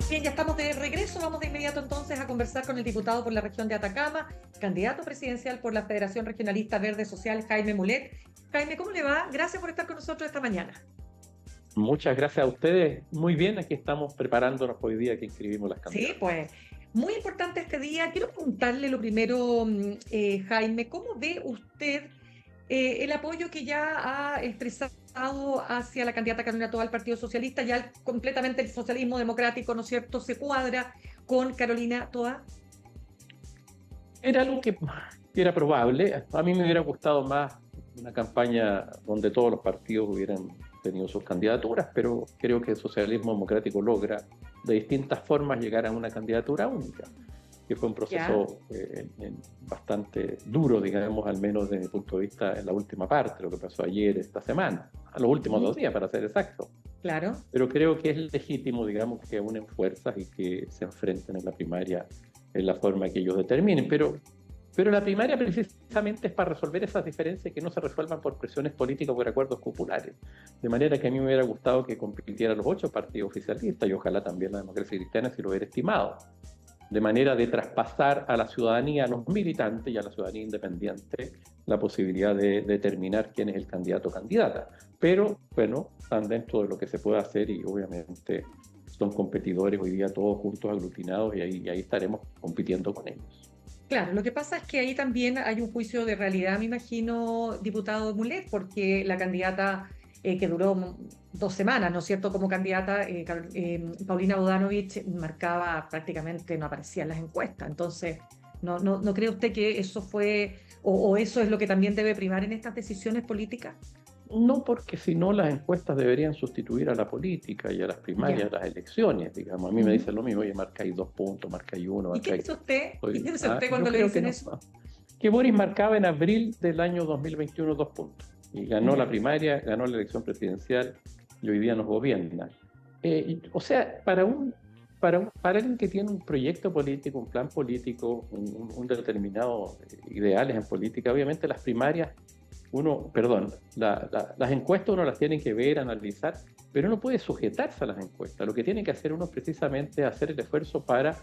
Bien, ya estamos de regreso. Vamos de inmediato entonces a conversar con el diputado por la región de Atacama, candidato presidencial por la Federación Regionalista Verde Social, Jaime Mulet. Jaime, ¿cómo le va? Gracias por estar con nosotros esta mañana. Muchas gracias a ustedes. Muy bien, aquí estamos preparándonos por hoy día que inscribimos las Sí, candidaturas. pues muy importante este día. Quiero preguntarle lo primero, Jaime, ¿cómo ve usted el apoyo que ya ha expresado hacia la candidata Carolina Toa al Partido Socialista? Ya completamente el socialismo democrático, ¿no es cierto?, se cuadra con Carolina Toa. Era algo que era probable. A mí me hubiera gustado más una campaña donde todos los partidos hubieran tenido sus candidaturas, pero creo que el socialismo democrático logra de distintas formas llegar a una candidatura única, que fue un Ya, proceso bastante duro, digamos, al menos desde mi punto de vista en la última parte, lo que pasó ayer, esta semana, a los últimos 2 días, para ser exacto. claro. Pero creo que es legítimo, digamos, que unen fuerzas y que se enfrenten en la primaria en la forma que ellos determinen. Pero la primaria precisamente es para resolver esas diferencias que no se resuelvan por presiones políticas o por acuerdos populares. De manera que a mí me hubiera gustado que compitieran los 8 partidos oficialistas y ojalá también la democracia cristiana si lo hubiera estimado. De manera de traspasar a la ciudadanía, a los militantes y a la ciudadanía independiente la posibilidad de determinar quién es el candidato o candidata. Pero, bueno, están dentro de lo que se puede hacer y obviamente son competidores hoy día todos juntos aglutinados y ahí estaremos compitiendo con ellos. Claro, lo que pasa es que ahí también hay un juicio de realidad, me imagino, diputado Mulet, porque la candidata que duró 2 semanas, ¿no es cierto?, como candidata, Paulina Bodanovich marcaba prácticamente, no aparecía en las encuestas. Entonces, ¿no cree usted que eso fue, o eso es lo que también debe primar en estas decisiones políticas? No porque si no las encuestas deberían sustituir a la política y a las primarias, Ya. a las elecciones, digamos. A mí me Ujú. dicen lo mismo, oye, marcáis 2 puntos, marcáis uno, ¿Y qué marcáis... dice usted? ¿Y qué dice usted Yo cuando le creo que dicen no. eso? Que Boris marcaba en abril del año 2021 2 puntos. Y ganó la Ya. primaria, ganó la elección presidencial y hoy día nos gobierna. O sea, para alguien que tiene un proyecto político, un plan político, un determinado ideales en política, obviamente las primarias, las encuestas uno las tiene que ver, analizar, pero uno puede sujetarse a las encuestas. Lo que tiene que hacer uno es precisamente hacer el esfuerzo para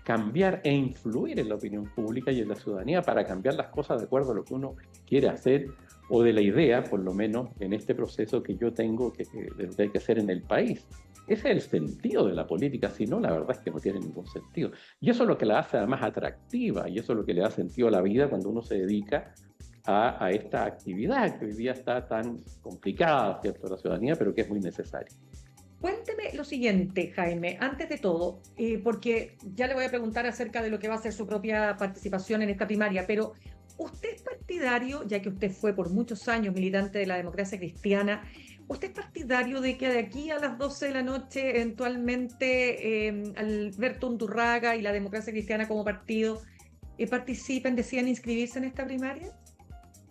cambiar e influir en la opinión pública y en la ciudadanía para cambiar las cosas de acuerdo a lo que uno quiere hacer o de la idea, por lo menos en este proceso que yo tengo de lo que hay que hacer en el país. Ese es el sentido de la política, si no, la verdad es que no tiene ningún sentido. Y eso es lo que la hace además atractiva y eso es lo que le da sentido a la vida cuando uno se dedica a esta actividad que hoy día está tan complicada, ¿cierto?, la ciudadanía, pero que es muy necesaria. Cuénteme lo siguiente, Jaime, antes de todo, porque ya le voy a preguntar acerca de lo que va a ser su propia participación en esta primaria, pero ¿usted es partidario, ya que usted fue por muchos años militante de la democracia cristiana, usted es partidario de que de aquí a las 12 de la noche eventualmente Alberto Undurraga y la democracia cristiana como partido participen, decidan inscribirse en esta primaria?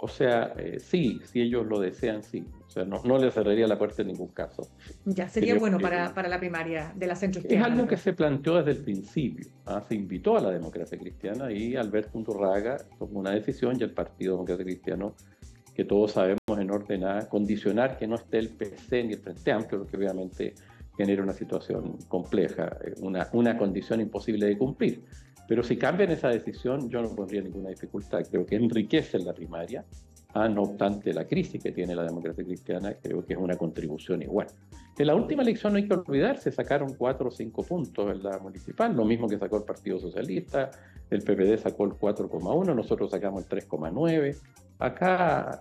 O sea, sí, si ellos lo desean, sí. O sea, no le cerraría la puerta en ningún caso. Ya, sería Creo bueno que para la primaria de la es centroizquierda, le algo que pregunto. se planteó desde el principio. Se invitó a la democracia cristiana y Alberto Undurraga tomó una decisión y el Partido Demócrata Cristiano, que todos sabemos en orden a condicionar que no esté el PC ni el Frente Amplio, lo que obviamente genera una situación compleja, una condición imposible de cumplir. Pero si cambian esa decisión, yo no pondría ninguna dificultad. Creo que enriquece la primaria. No obstante la crisis que tiene la democracia cristiana, creo que es una contribución igual. En la última elección no hay que olvidarse, sacaron 4 o 5 puntos en la municipal, lo mismo que sacó el Partido Socialista, el PPD sacó el 4,1, nosotros sacamos el 3,9. Acá,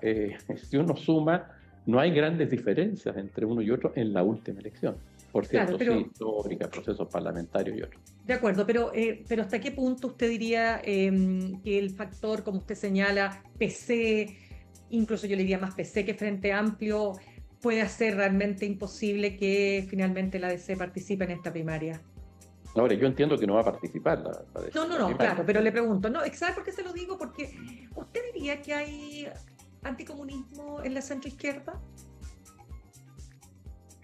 si uno suma, no hay grandes diferencias entre uno y otro en la última elección. Por Claro, cierto, pero sí, histórica, procesos parlamentarios y otros. de acuerdo, pero ¿hasta qué punto usted diría que el factor, como usted señala, PC, incluso yo le diría más PC que Frente Amplio, puede hacer realmente imposible que finalmente la DC participe en esta primaria? Ahora, yo entiendo que no va a participar No, la claro, primaria. pero le pregunto, no, ¿sabe por qué se lo digo? Porque usted diría que hay anticomunismo en la centroizquierda.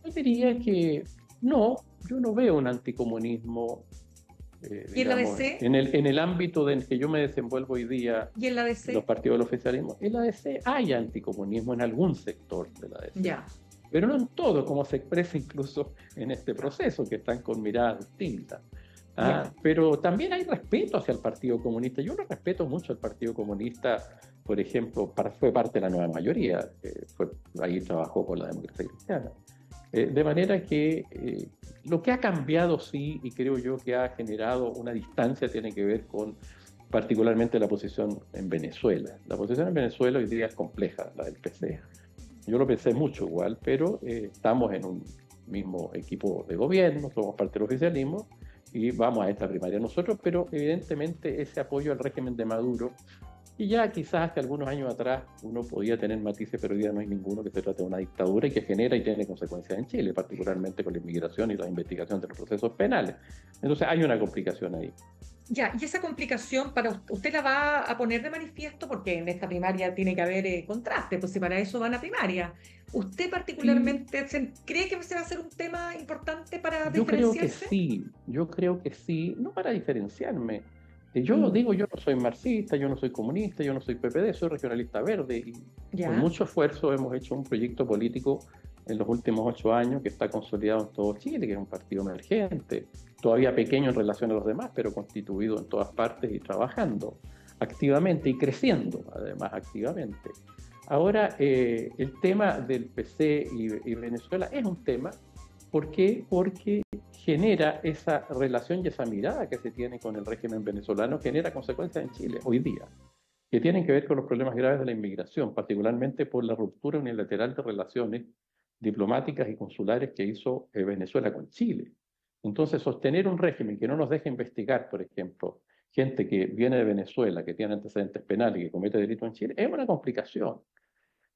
Yo diría que no, yo no veo un anticomunismo, ¿Y en la digamos, DC? en el ámbito en que yo me desenvuelvo hoy día ¿Y en la en los DC? partidos del oficialismo. En la DC hay anticomunismo en algún sector de la DC. Ya. pero no en todo, como se expresa incluso en este proceso, que están con miradas distintas. Ya. Pero también hay respeto hacia el Partido Comunista. Yo lo respeto mucho al Partido Comunista, por ejemplo, fue parte de la nueva mayoría, ahí trabajó con la democracia cristiana. De manera que lo que ha cambiado, sí, y creo yo que ha generado una distancia, tiene que ver con particularmente la posición en Venezuela. La posición en Venezuela hoy día es compleja, la del PC. Ya. Yo lo pensé mucho igual, pero estamos en un mismo equipo de gobierno, somos parte del oficialismo y vamos a esta primaria nosotros, pero evidentemente ese apoyo al régimen de Maduro, y ya quizás hace algunos años atrás uno podía tener matices, pero hoy día no hay ninguno, que se trata de una dictadura y que genera y tiene consecuencias en Chile, particularmente con la inmigración y la investigación de los procesos penales. Entonces hay una complicación ahí. Ya, y esa complicación para usted la va a poner de manifiesto porque en esta primaria tiene que haber contraste, pues si para eso van a primaria. ¿Usted Sí, particularmente cree que se va a ser un tema importante para diferenciarse? yo creo que sí, no para diferenciarme. Yo Mm, digo, yo no soy marxista, yo no soy comunista, yo no soy PPD, soy regionalista verde y con ya, mucho esfuerzo hemos hecho un proyecto político en los últimos 8 años que está consolidado en todo Chile, que es un partido emergente, todavía pequeño en relación a los demás, pero constituido en todas partes y trabajando activamente y creciendo además activamente. Ahora, el tema del PC y Venezuela es un tema. ¿Por qué? Porque genera esa relación y esa mirada que se tiene con el régimen venezolano, genera consecuencias en Chile hoy día, que tienen que ver con los problemas graves de la inmigración, particularmente por la ruptura unilateral de relaciones diplomáticas y consulares que hizo Venezuela con Chile. Entonces, sostener un régimen que no nos deja investigar, por ejemplo, gente que viene de Venezuela, que tiene antecedentes penales y que comete delitos en Chile, es una complicación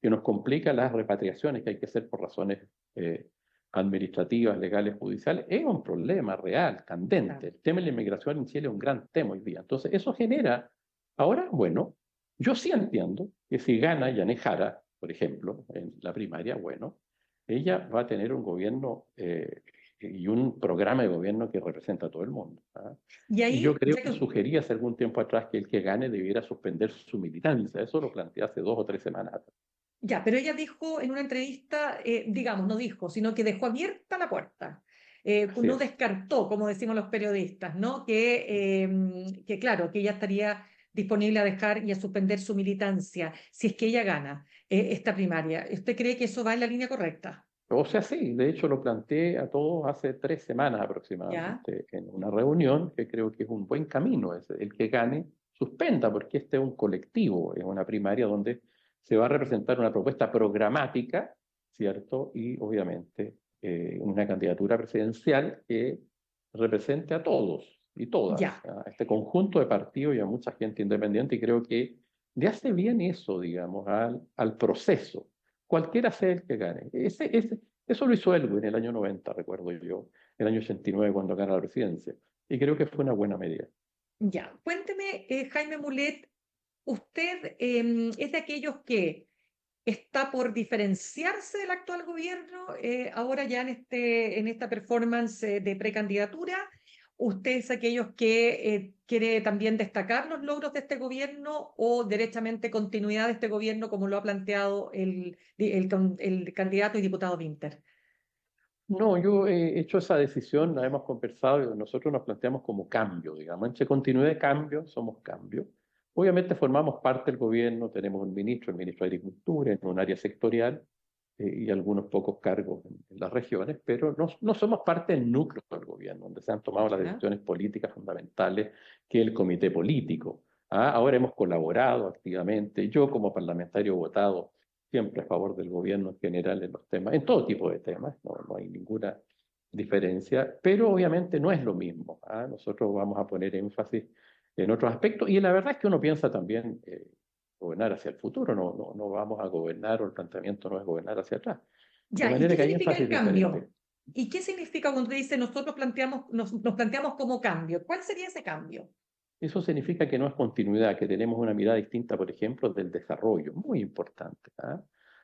que nos complica las repatriaciones que hay que hacer por razones eh, administrativas, legales, judiciales, es un problema real, candente. claro. El tema de la inmigración en Chile es un gran tema hoy día. Entonces, eso genera, ahora, bueno, yo sí entiendo que si gana Yanez Jara, por ejemplo, en la primaria, bueno, ella va a tener un gobierno y un programa de gobierno que representa a todo el mundo. ¿Ah? Y Y yo ahí, creo ya que que sugerí hace algún tiempo atrás que el que gane debiera suspender su militancia. Eso lo planteé hace 2 o 3 semanas atrás. Ya, pero ella dijo en una entrevista, digamos, no dijo, sino que dejó abierta la puerta. Así No es. descartó, como decimos los periodistas, ¿no? Que claro, que ella estaría disponible a dejar y a suspender su militancia si es que ella gana esta primaria. ¿Usted cree que eso va en la línea correcta? O sea, sí, de hecho lo planteé a todos hace 3 semanas ¿Ya? aproximadamente en una reunión que creo que es un buen camino. Es el que gane, suspenda, porque este es un colectivo, es una primaria donde se va a representar una propuesta programática, ¿cierto? Y obviamente una candidatura presidencial que represente a todos y todas, Ya. a este conjunto de partidos y a mucha gente independiente, y creo que le hace bien eso, digamos, al proceso cualquiera sea el que gane. Eso lo hizo Elwin en el año 90, recuerdo yo, el año 89 cuando gana la presidencia. Y creo que fue una buena medida. Ya, cuénteme, Jaime Mulet, ¿usted es de aquellos que está por diferenciarse del actual gobierno ahora ya en esta performance de precandidatura? ¿Usted es de aquellos que quiere también destacar los logros de este gobierno o derechamente continuidad de este gobierno como lo ha planteado el candidato y diputado Winter? No, yo he hecho esa decisión, la hemos conversado y nosotros nos planteamos como cambio, digamos. Entre continuidad y cambio, somos cambio. Obviamente formamos parte del gobierno, tenemos un ministro, el ministro de Agricultura, en un área sectorial y algunos pocos cargos en las regiones, pero no somos parte del núcleo del gobierno, donde se han tomado las Ya, decisiones políticas fundamentales que el comité político. Ahora hemos colaborado activamente, yo como parlamentario votado siempre a favor del gobierno en general en los temas, en todo tipo de temas, no hay ninguna diferencia, pero obviamente no es lo mismo. Nosotros vamos a poner énfasis en otros aspectos y la verdad es que uno piensa también gobernar hacia el futuro, no vamos a gobernar o el planteamiento no es gobernar hacia atrás. De ya. ¿Y manera qué que hay significa el énfasis diferentes. cambio? ¿Y qué significa cuando dice nosotros nos planteamos como cambio? ¿Cuál sería ese cambio? Eso significa que no es continuidad, que tenemos una mirada distinta, por ejemplo, del desarrollo, muy importante.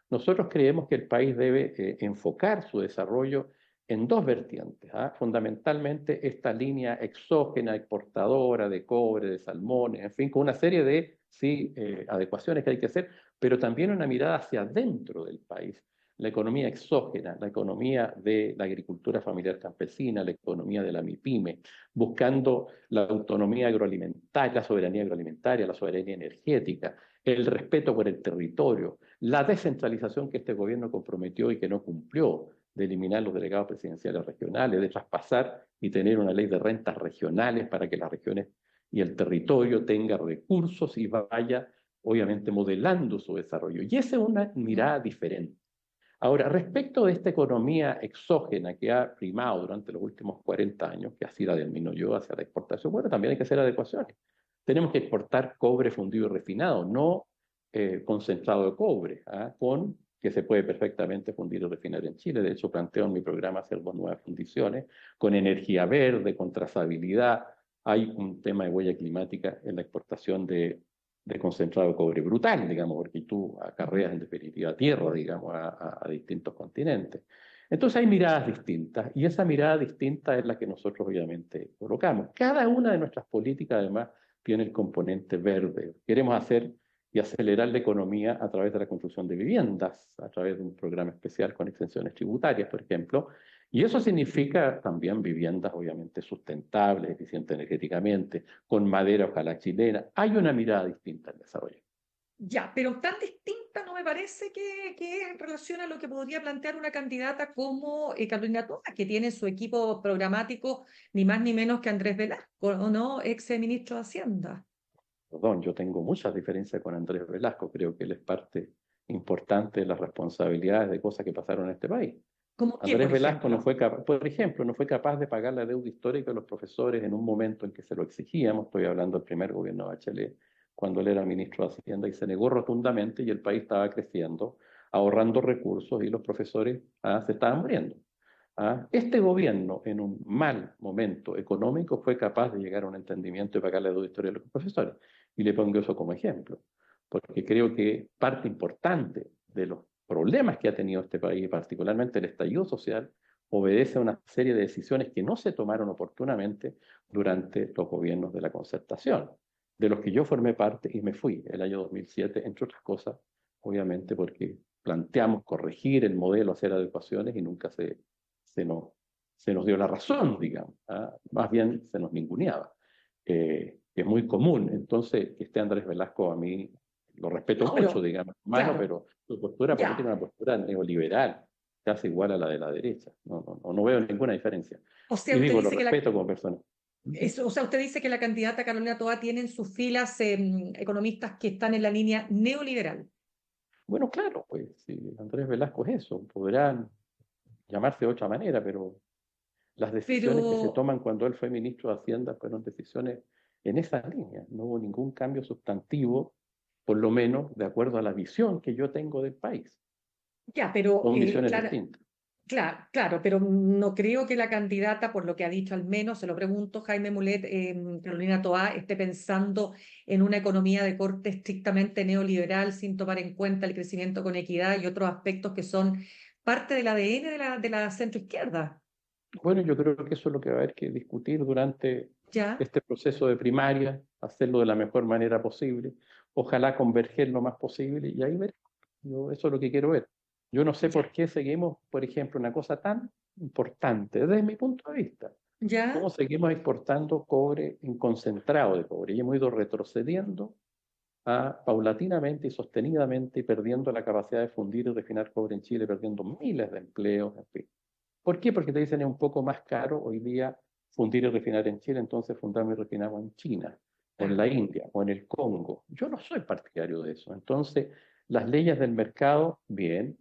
Nosotros creemos que el país debe enfocar su desarrollo en dos vertientes. Fundamentalmente esta línea exógena, exportadora de cobre, de salmones, en fin, con una serie de sí, adecuaciones que hay que hacer, pero también una mirada hacia adentro del país, la economía exógena, la economía de la agricultura familiar campesina, la economía de la MIPYME, buscando la autonomía agroalimentaria, la soberanía energética, el respeto por el territorio, la descentralización que este gobierno comprometió y que no cumplió, de eliminar los delegados presidenciales regionales, de traspasar y tener una ley de rentas regionales para que las regiones y el territorio tenga recursos y vaya, obviamente, modelando su desarrollo. Y esa es una mirada diferente. Ahora, respecto de esta economía exógena que ha primado durante los últimos 40 años, que así la disminuyó hacia la exportación, bueno, también hay que hacer adecuaciones. Tenemos que exportar cobre fundido y refinado, no concentrado de cobre, con que se puede perfectamente fundir y refinar en Chile. De hecho, planteo en mi programa hacer dos nuevas fundiciones, con energía verde, con trazabilidad. Hay un tema de huella climática en la exportación de concentrado de cobre brutal, digamos, porque tú acarreas en definitiva tierra, digamos, a distintos continentes. Entonces hay miradas distintas y esa mirada distinta es la que nosotros obviamente colocamos. Cada una de nuestras políticas además tiene el componente verde. Queremos hacer y acelerar la economía a través de la construcción de viviendas, a través de un programa especial con exenciones tributarias, por ejemplo, y eso significa también viviendas obviamente sustentables, eficientes energéticamente, con madera ojalá chilena. Hay una mirada distinta al desarrollo. Ya, pero tan distinta no me parece que es en relación a lo que podría plantear una candidata como Carolina Toa, que tiene su equipo programático ni más ni menos que Andrés Velasco, ¿no? Ex ministro de Hacienda. Perdón, yo tengo muchas diferencias con Andrés Velasco, creo que él es parte importante de las responsabilidades de cosas que pasaron en este país. ¿Cómo qué, Andrés por Velasco no ejemplo? fue capaz, por ejemplo, no fue capaz de pagar la deuda histórica de los profesores en un momento en que se lo exigíamos, estoy hablando del primer gobierno de Bachelet, cuando él era ministro de Hacienda, y se negó rotundamente y el país estaba creciendo, ahorrando recursos y los profesores se estaban muriendo. Este gobierno, en un mal momento económico, fue capaz de llegar a un entendimiento y pagar la deuda histórica de los profesores. Y le pongo eso como ejemplo, porque creo que parte importante de los problemas que ha tenido este país, particularmente el estallido social, obedece a una serie de decisiones que no se tomaron oportunamente durante los gobiernos de la concertación, de los que yo formé parte y me fui el año 2007, entre otras cosas, obviamente porque planteamos corregir el modelo, hacer adecuaciones y nunca se nos, se nos dio la razón, digamos, más bien se nos ninguneaba, que es muy común. Entonces, que esté Andrés Velasco a mí lo respeto No, mucho, pero, digamos, hermano, claro, pero su postura política ya. es una postura neoliberal, casi igual a la de la derecha. No veo ninguna diferencia. O sea, Y usted digo, lo dice que respeto como persona. o sea, usted dice que la candidata Carolina Toa tiene en sus filas economistas que están en la línea neoliberal. Bueno, claro, pues si Andrés Velasco es eso, podrán llamarse de otra manera, pero las decisiones que se Pero toman cuando él fue ministro de Hacienda fueron decisiones en esa línea. No hubo ningún cambio sustantivo, por lo menos de acuerdo a la visión que yo tengo del país. ya, pero Son visiones claro, distintas. claro, claro, pero no creo que la candidata, por lo que ha dicho al menos, se lo pregunto, Jaime Mulet, Carolina Toá, esté pensando en una economía de corte estrictamente neoliberal sin tomar en cuenta el crecimiento con equidad y otros aspectos que son parte del ADN de la centroizquierda. Bueno, yo creo que eso es lo que va a haber que discutir durante ¿Ya? este proceso de primaria, hacerlo de la mejor manera posible, ojalá converger lo más posible y ahí veremos. Yo, eso es lo que quiero ver. Yo no sé ¿Ya? por qué seguimos, por ejemplo, una cosa tan importante desde mi punto de vista. ¿Ya? ¿Cómo seguimos exportando cobre en concentrado de cobre? Y hemos ido retrocediendo paulatinamente y sostenidamente y perdiendo la capacidad de fundir y refinar cobre en Chile, perdiendo miles de empleos, en fin. ¿Por qué? Porque te dicen es un poco más caro hoy día fundir y refinar en Chile, entonces fundamos y refinamos en China, o en Claro. la India, o en el Congo. Yo no soy partidario de eso. Entonces, las leyes del mercado, bien,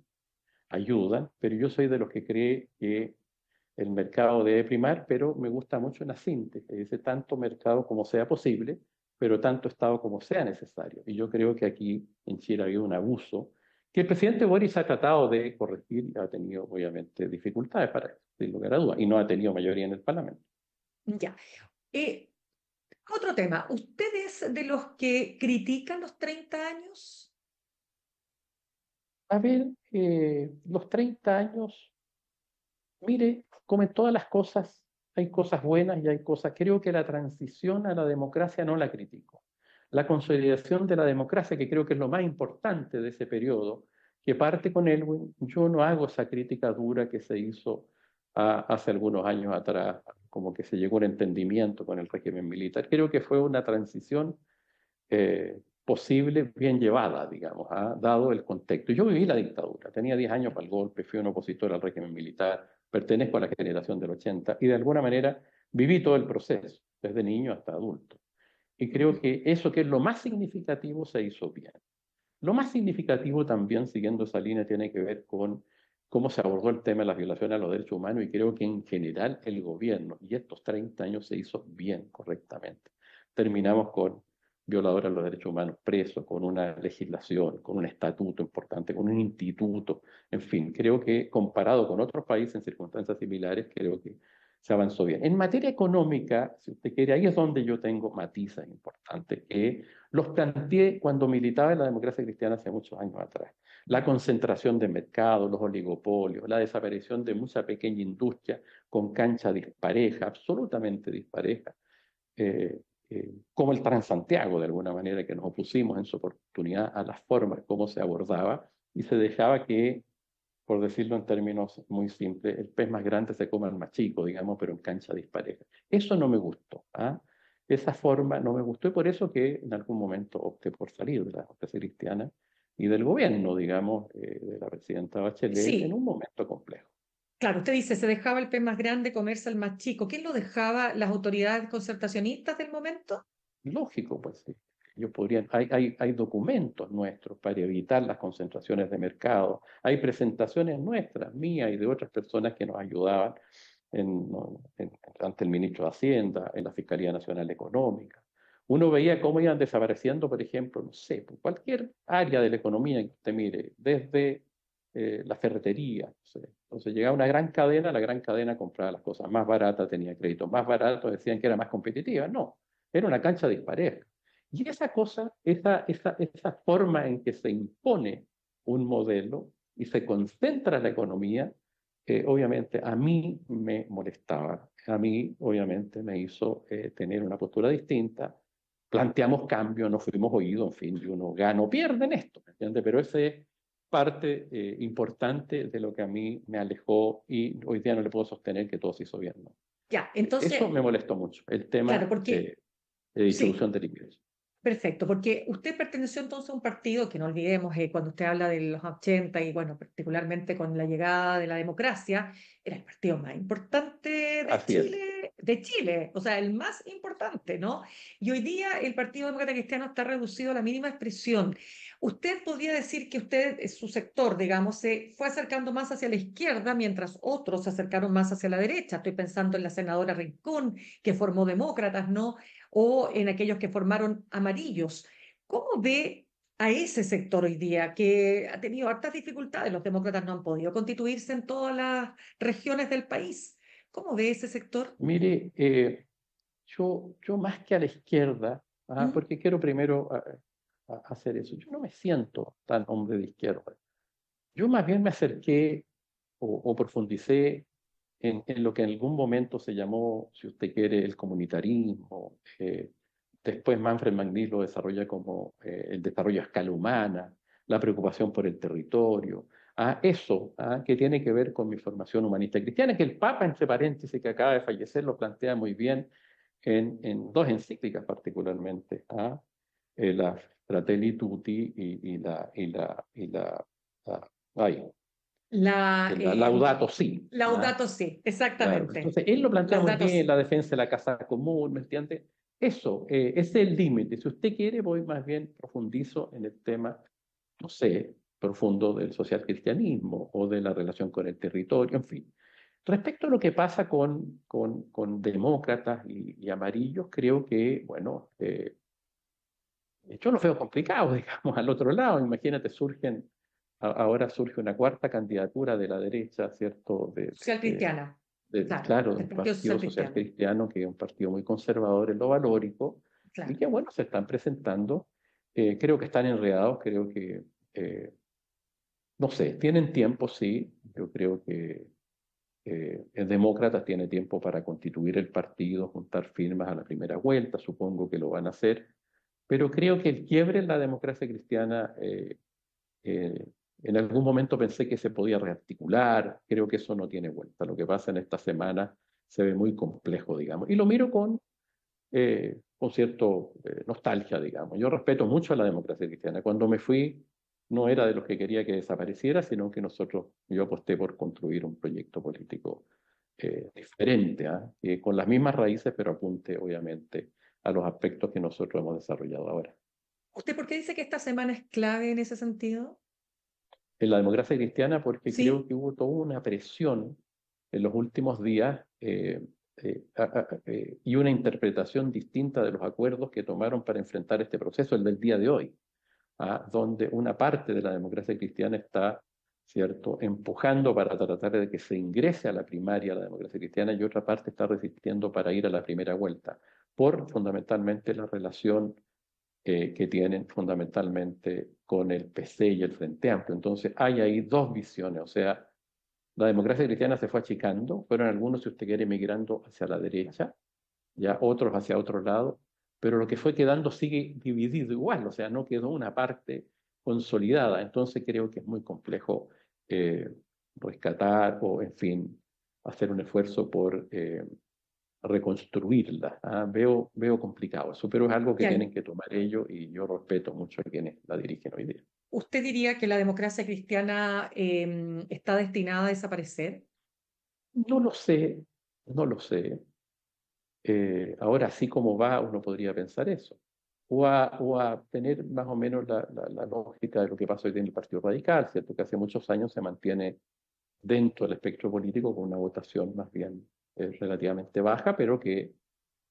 ayudan, pero yo soy de los que cree que el mercado debe primar, pero me gusta mucho la síntesis, es decir, tanto mercado como sea posible, pero tanto Estado como sea necesario. Y yo creo que aquí en Chile ha habido un abuso que el presidente Boris ha tratado de corregir y ha tenido obviamente dificultades para eso, sin lugar a dudas, y no ha tenido mayoría en el Parlamento. Ya. Eh, Otro tema. ¿Usted es de los que critican los 30 años? A ver, los 30 años, mire, como en todas las cosas, hay cosas buenas y hay cosas. Creo que la transición a la democracia no la critico. La consolidación de la democracia, que creo que es lo más importante de ese periodo, que parte con Elwin. Yo no hago esa crítica dura que se hizo hace algunos años atrás, como que se llegó a un entendimiento con el régimen militar. Creo que fue una transición posible, bien llevada, digamos, dado el contexto. Yo viví la dictadura, tenía 10 años para el golpe, fui un opositor al régimen militar, pertenezco a la generación del 80 y de alguna manera viví todo el proceso, desde niño hasta adulto. Y creo que eso que es lo más significativo se hizo bien. Lo más significativo también, siguiendo esa línea, tiene que ver con cómo se abordó el tema de las violaciones a los derechos humanos y creo que en general el gobierno, y estos 30 años se hizo bien, correctamente. Terminamos con violadores de los derechos humanos presos, con una legislación, con un estatuto importante, con un instituto, en fin, creo que comparado con otros países en circunstancias similares, creo que se avanzó bien. En materia económica, si usted quiere, ahí es donde yo tengo matices importantes que los planteé cuando militaba en la democracia cristiana hace muchos años atrás. La concentración de mercados, los oligopolios, la desaparición de mucha pequeña industria con cancha dispareja, absolutamente dispareja, eh, como el Transantiago, de alguna manera, que nos opusimos en su oportunidad a las formas como se abordaba y se dejaba que, por decirlo en términos muy simples, el pez más grande se coma al más chico, digamos, pero en cancha dispareja. Eso no me gustó. Esa forma no me gustó y por eso que en algún momento opté por salir de la democracia cristiana y del gobierno, digamos, de la presidenta Bachelet en Sí, un momento complejo. claro, usted dice, se dejaba el pez más grande comerse al más chico. ¿Quién lo dejaba? ¿Las autoridades concertacionistas del momento? Lógico, pues sí. Hay documentos nuestros para evitar las concentraciones de mercado. Hay presentaciones nuestras, mías y de otras personas que nos ayudaban ante el ministro de Hacienda, en la Fiscalía Nacional Económica. Uno veía cómo iban desapareciendo, por ejemplo, no sé, por cualquier área de la economía que usted mire, desde la ferretería. No sé. Entonces llegaba una gran cadena, la gran cadena compraba las cosas más baratas, tenía créditos más baratos, decían que era más competitiva. No, era una cancha dispareja. Y esa cosa, esa forma en que se impone un modelo y se concentra la economía, obviamente a mí me molestaba. A mí, obviamente, me hizo tener una postura distinta. Planteamos cambios, no fuimos oídos, en fin, y uno gana o pierde en esto, ¿me entiende? Pero ese es parte importante de lo que a mí me alejó y hoy día no le puedo sostener que todo se hizo bien, ¿no? Ya, Eso entonces, me molestó mucho, el claro, tema porque de sí, distribución de ingresos. perfecto, porque usted perteneció entonces a un partido que no olvidemos, cuando usted habla de los 80 y bueno, particularmente con la llegada de la democracia, era el partido más importante Así es. De Chile, o sea, el más importante, ¿no? Y hoy día el Partido Demócrata Cristiano está reducido a la mínima expresión. Usted podría decir que usted, su sector, digamos, se fue acercando más hacia la izquierda, mientras otros se acercaron más hacia la derecha. Estoy pensando en la senadora Rincón, que formó demócratas, ¿no? O en aquellos que formaron amarillos. ¿Cómo ve a ese sector hoy día que ha tenido hartas dificultades? Los demócratas no han podido constituirse en todas las regiones del país. ¿Cómo ve ese sector? Mire, yo más que a la izquierda, ¿Mm? porque quiero primero hacer eso, yo no me siento tan hombre de izquierda. Yo más bien me acerqué o profundicé en lo que en algún momento se llamó, si usted quiere, el comunitarismo. Después Manfred Magnis lo desarrolla como el desarrollo a escala humana, la preocupación por el territorio. Eso que tiene que ver con mi formación humanista cristiana, que el Papa, entre paréntesis, que acaba de fallecer, lo plantea muy bien en dos encíclicas particularmente, la Fratelli Tutti ah, ay, La, la Laudato Si. Laudato Si, Claro. exactamente. Entonces, él lo plantea muy Laudato bien, Si. la defensa de la casa común, ¿me entiende? Eso, ese es el límite. Si usted quiere, voy más bien, profundizo en el tema, no sé, profundo del social cristianismo o de la relación con el territorio, en fin. Respecto a lo que pasa con demócratas y amarillos, creo que, bueno, yo lo veo complicado, digamos, al otro lado. Imagínate, ahora surge una cuarta candidatura de la derecha, ¿cierto? Social cristiana, claro, Claro, del del Partido Social Partido Social Cristiano, Cristiano, que es un partido muy conservador en lo valórico, y claro. que, bueno, se están presentando. Creo que están enredados, creo que, no sé, tienen tiempo, sí. Yo creo que el Demócratas tiene tiempo para constituir el partido, juntar firmas a la primera vuelta, supongo que lo van a hacer, pero creo que el quiebre en la democracia cristiana eh, En algún momento pensé que se podía rearticular, creo que eso no tiene vuelta. Lo que pasa en esta semana se ve muy complejo, digamos. Y lo miro con cierto nostalgia, digamos. Yo respeto mucho a la democracia cristiana. Cuando me fui, no era de los que quería que desapareciera, sino que yo aposté por construir un proyecto político diferente, ¿ah? Con las mismas raíces, pero apunte, obviamente, a los aspectos que nosotros hemos desarrollado ahora. ¿Usted por qué dice que esta semana es clave en ese sentido? En la democracia cristiana, porque creo Sí, que hubo toda una presión en los últimos días y una interpretación distinta de los acuerdos que tomaron para enfrentar este proceso, el del día de hoy, donde una parte de la democracia cristiana está, ¿cierto?, empujando para tratar de que se ingrese a la primaria la democracia cristiana y otra parte está resistiendo para ir a la primera vuelta, por fundamentalmente la relación que tienen fundamentalmente con el PC y el Frente Amplio. Entonces hay ahí dos visiones, o sea, la democracia cristiana se fue achicando, fueron algunos, si usted quiere, migrando hacia la derecha, ya otros hacia otro lado, pero lo que fue quedando sigue dividido igual, o sea, no quedó una parte consolidada. Entonces creo que es muy complejo eh, rescatar o, en fin, hacer un esfuerzo por reconstruirla. Veo complicado eso, pero es algo que ya. tienen que tomar ellos y yo respeto mucho a quienes la dirigen hoy día. ¿Usted diría que la democracia cristiana está destinada a desaparecer? No lo sé, no lo sé. Ahora, así como va, uno podría pensar eso. O a tener más o menos la lógica de lo que pasa hoy día en el Partido Radical, ¿cierto? Que hace muchos años se mantiene dentro del espectro político con una votación más bien relativamente baja, pero que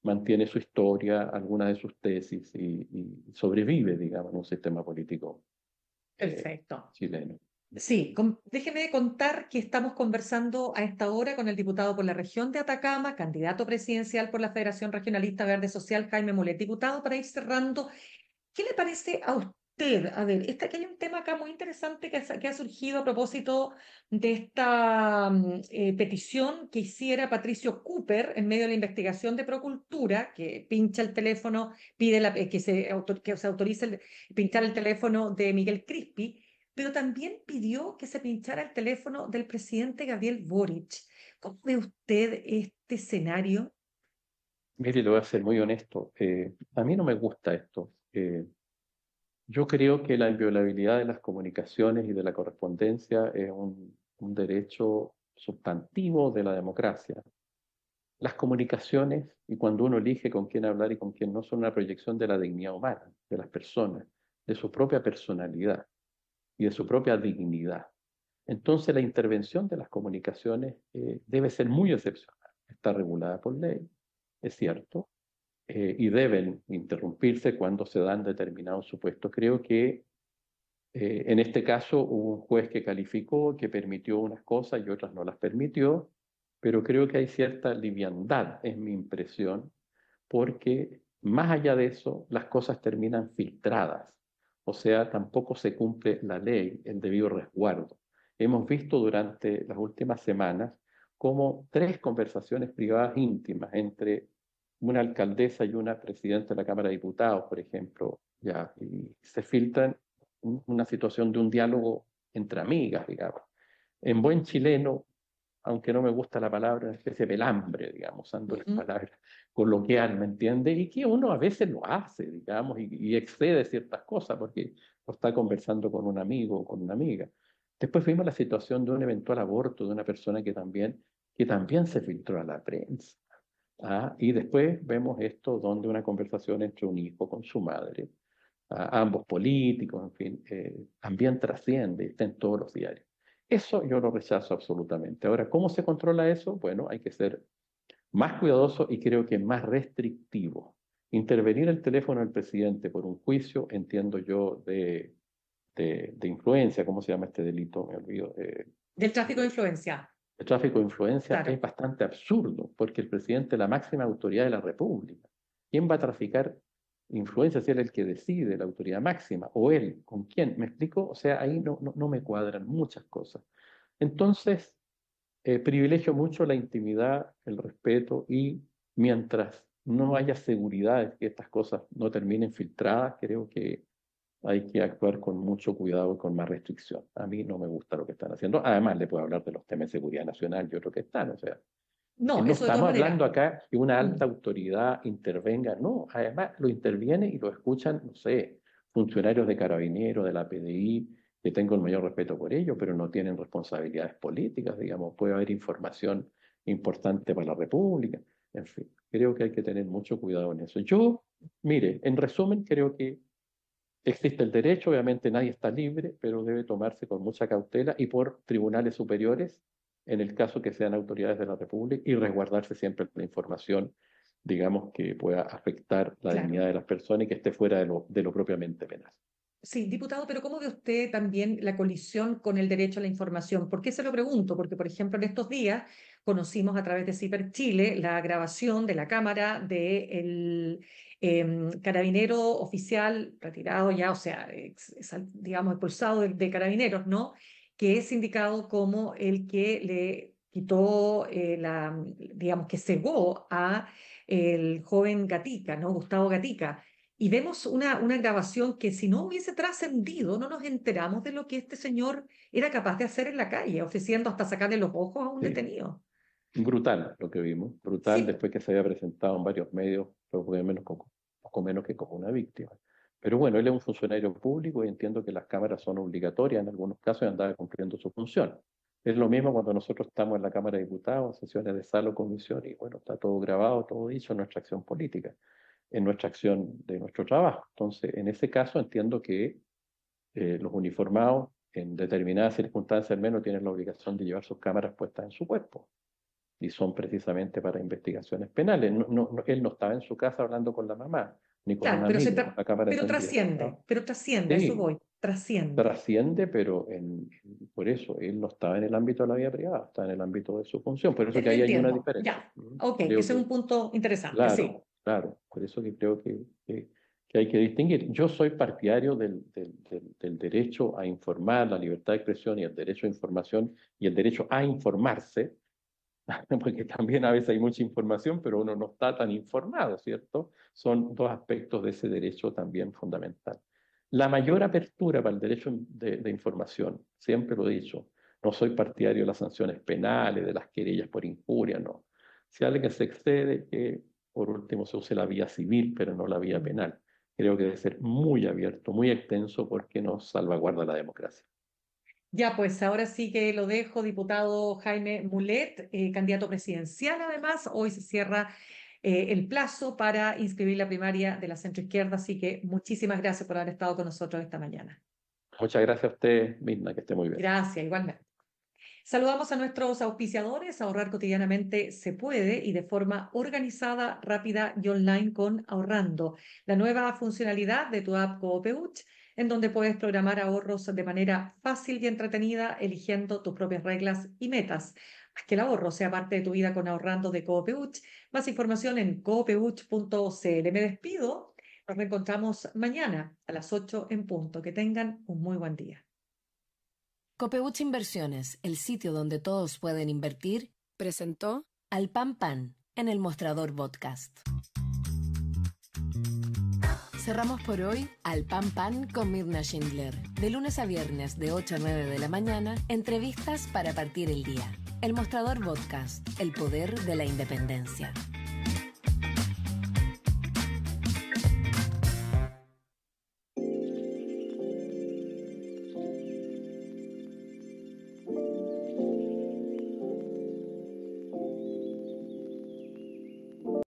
mantiene su historia, algunas de sus tesis y sobrevive, digamos, en un sistema político eh, Perfecto. chileno. Sí, déjeme contar que estamos conversando a esta hora con el diputado por la región de Atacama, candidato presidencial por la Federación Regionalista Verde Social, Jaime Mulet. Diputado, para ir cerrando, ¿qué le parece a usted? A ver, que hay un tema acá muy interesante que ha surgido a propósito de esta petición que hiciera Patricio Cooper en medio de la investigación de Procultura, que pincha el teléfono, pide que se autorice pinchar el teléfono de Miguel Crispi, pero también pidió que se pinchara el teléfono del presidente Gabriel Boric. ¿Cómo ve usted este escenario? Mire, le voy a ser muy honesto. A mí no me gusta esto. Yo creo que la inviolabilidad de las comunicaciones y de la correspondencia es un derecho sustantivo de la democracia. Las comunicaciones, y cuando uno elige con quién hablar y con quién no, son una proyección de la dignidad humana, de las personas, de su propia personalidad y de su propia dignidad. Entonces, la intervención de las comunicaciones debe ser muy excepcional. Está regulada por ley, es cierto, y deben interrumpirse cuando se dan determinados supuestos. Creo que en este caso hubo un juez que calificó, que permitió unas cosas y otras no las permitió, pero creo que hay cierta liviandad, es mi impresión, porque más allá de eso, las cosas terminan filtradas. O sea, tampoco se cumple la ley, el debido resguardo. Hemos visto durante las últimas semanas como tres conversaciones privadas íntimas entre una alcaldesa y una presidenta de la Cámara de Diputados, por ejemplo, ya, y se filtran una situación de un diálogo entre amigas, digamos. En buen chileno, aunque no me gusta la palabra, una especie de pelambre, digamos, usando las Ujú. palabras coloquial, ¿me entiende? Y que uno a veces lo hace, digamos, y excede ciertas cosas porque lo está conversando con un amigo o con una amiga. Después vimos la situación de un eventual aborto de una persona que también se filtró a la prensa. Y después vemos esto donde una conversación entre un hijo con su madre, ambos políticos, en fin, también trasciende, está en todos los diarios. Eso yo lo rechazo absolutamente. Ahora, ¿cómo se controla eso? Bueno, hay que ser más cuidadoso y creo que más restrictivo. Intervenir el teléfono del presidente por un juicio, entiendo yo, de influencia, ¿cómo se llama este delito? Me olvido. Del tráfico de influencia, El tráfico de influencia es claro. bastante absurdo, porque el presidente es la máxima autoridad de la República. ¿Quién va a traficar influencia si él es el que decide, la autoridad máxima? ¿O él? ¿Con quién? ¿Me explico? O sea, ahí no me cuadran muchas cosas. Entonces, privilegio mucho la intimidad, el respeto y mientras no haya seguridad de que estas cosas no terminen filtradas, creo que hay que actuar con mucho cuidado y con más restricción. A mí no me gusta lo que están haciendo. Además, le puedo hablar de los temas de seguridad nacional y otros que están. O sea, No, no eso de todas estamos maneras. hablando acá que una Mm. alta autoridad intervenga. No, además lo interviene y lo escuchan, no sé, funcionarios de Carabineros, de la PDI, que tengo el mayor respeto por ellos, pero no tienen responsabilidades políticas, digamos. Puede haber información importante para la República. En fin, creo que hay que tener mucho cuidado en eso. Yo, mire, en resumen, creo que existe el derecho, obviamente nadie está libre, pero debe tomarse con mucha cautela y por tribunales superiores, en el caso que sean autoridades de la República, y resguardarse siempre la información, digamos, que pueda afectar la Claro. dignidad de las personas y que esté fuera de lo propiamente penal. Sí, diputado, pero ¿cómo ve usted también la colisión con el derecho a la información? ¿Por qué se lo pregunto? Porque, por ejemplo, en estos días conocimos a través de CIPER Chile la grabación de la cámara del carabinero oficial retirado ya, o sea, digamos, expulsado de Carabineros, ¿no? Que es indicado como el que le quitó digamos, que cegó a el joven Gatica, ¿no? Gustavo Gatica. Y vemos una grabación que si no hubiese trascendido, no nos enteramos de lo que este señor era capaz de hacer en la calle, ofreciendo hasta sacarle los ojos a un Sí. detenido. Brutal lo que vimos, brutal Sí, después que se había presentado en varios medios, pero poco menos que como una víctima. Pero bueno, él es un funcionario público y entiendo que las cámaras son obligatorias en algunos casos y andaba cumpliendo su función. Es lo mismo cuando nosotros estamos en la Cámara de Diputados, sesiones de sala o comisión, y bueno, está todo grabado, todo dicho en nuestra acción política, en nuestra acción de nuestro trabajo. Entonces, en ese caso entiendo que los uniformados en determinadas circunstancias al menos tienen la obligación de llevar sus cámaras puestas en su cuerpo y son precisamente para investigaciones penales. Él no estaba en su casa hablando con la mamá, ni con un claro, amigo, con la cámara encendida. ¿No? pero trasciende, a eso Sí, voy, trasciende. trasciende, pero por eso él no estaba en el ámbito de la vida privada, está en el ámbito de su función. Por eso que ahí hay una Entiendo, diferencia. ya, ok, Creo ese es que, un punto interesante, sí. claro, claro, por eso que creo que hay que distinguir. Yo soy partidario del derecho a informar, la libertad de expresión y el derecho a información y el derecho a informarse, porque también a veces hay mucha información, pero uno no está tan informado, ¿cierto? Son dos aspectos de ese derecho también fundamental. La mayor apertura para el derecho de información, siempre lo he dicho, no soy partidario de las sanciones penales, de las querellas por injuria, no. Si alguien se excede, que por último se use la vía civil, pero no la vía penal. Creo que debe ser muy abierto, muy extenso, porque nos salvaguarda la democracia. Ya, pues ahora sí que lo dejo, diputado Jaime Mulet, candidato presidencial además. Hoy se cierra el plazo para inscribir la primaria de la centroizquierda, así que muchísimas gracias por haber estado con nosotros esta mañana. Muchas gracias a usted, Mirna, que esté muy bien. Gracias, igualmente. Saludamos a nuestros auspiciadores. Ahorrar cotidianamente se puede y de forma organizada, rápida y online con Ahorrando, la nueva funcionalidad de tu app Coopeuch, en donde puedes programar ahorros de manera fácil y entretenida, eligiendo tus propias reglas y metas. Haz que el ahorro sea parte de tu vida con Ahorrando de Coopeuch. Más información en coopeuch.cl. Me despido. Nos reencontramos mañana a las 8 en punto. Que tengan un muy buen día. Copeuch Inversiones, el sitio donde todos pueden invertir, presentó Al Pan Pan en el Mostrador Podcast. Cerramos por hoy Al Pan Pan con Mirna Schindler. De lunes a viernes de 8 a 9 de la mañana, entrevistas para partir el día. El Mostrador Podcast, el poder de la independencia.